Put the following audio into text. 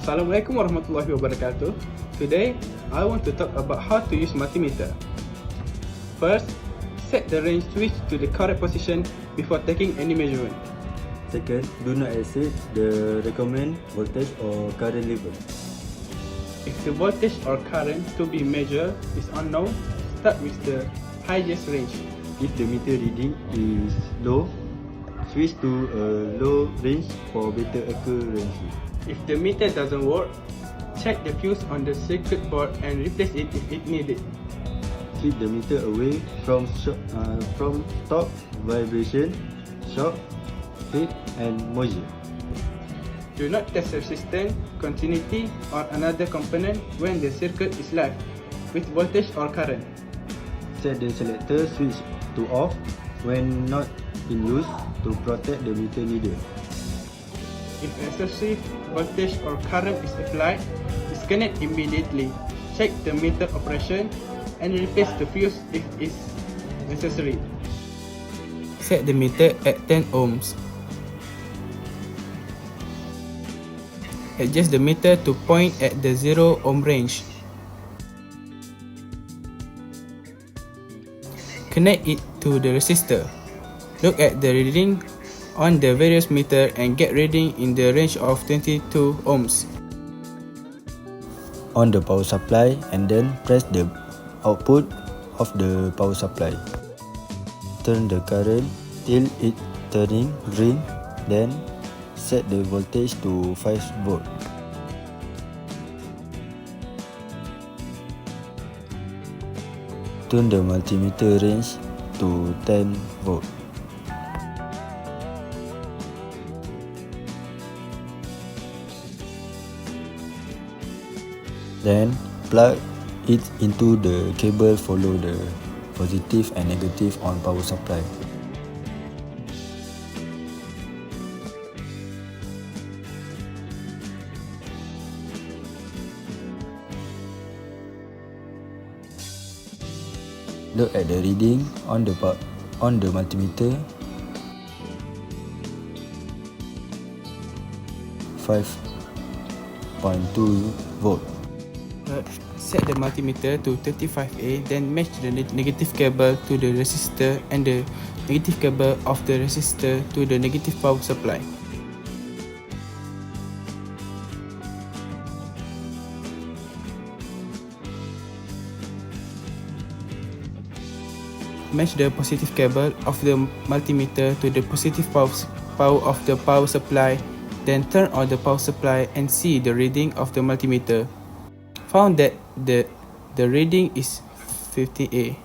Assalamualaikum warahmatullahi wabarakatuh. Today, I want to talk about how to use multimeter. First, set the range switch to the correct position before taking any measurement. Second, do not exceed the recommended voltage or current level. If the voltage or current to be measured is unknown, start with the highest range. If the meter reading is low, switch to a low range for better accuracy. If the meter doesn't work, check the fuse on the circuit board and replace it if it needed. Keep the meter away from top, vibration, shock, heat and moisture. Do not test resistance, continuity or another component when the circuit is live with voltage or current. Set the selector switch to off when not in use to protect the meter needle. If excessive voltage or current is applied, disconnect immediately. Check the meter operation and replace the fuse if is necessary. Set the meter at 10 ohms. Adjust the meter to point at the 0 ohm range. Connect it to the resistor. Look at the reading on the various meter and get reading in the range of 22 ohms. On the power supply and then press the output of the power supply. Turn the current till it turning green, then set the voltage to 5 volt. Turn the multimeter range to 10 volt. Then plug it into the cable, follow the positive and negative on power supply. Look at the reading on the multimeter. 5.2 volt. Set the multimeter to 35A, then match the negative cable to the resistor and the negative cable of the resistor to the negative power supply. Match the positive cable of the multimeter to the positive power of the power supply, then turn on the power supply and see the reading of the multimeter. Found that the reading is 50A.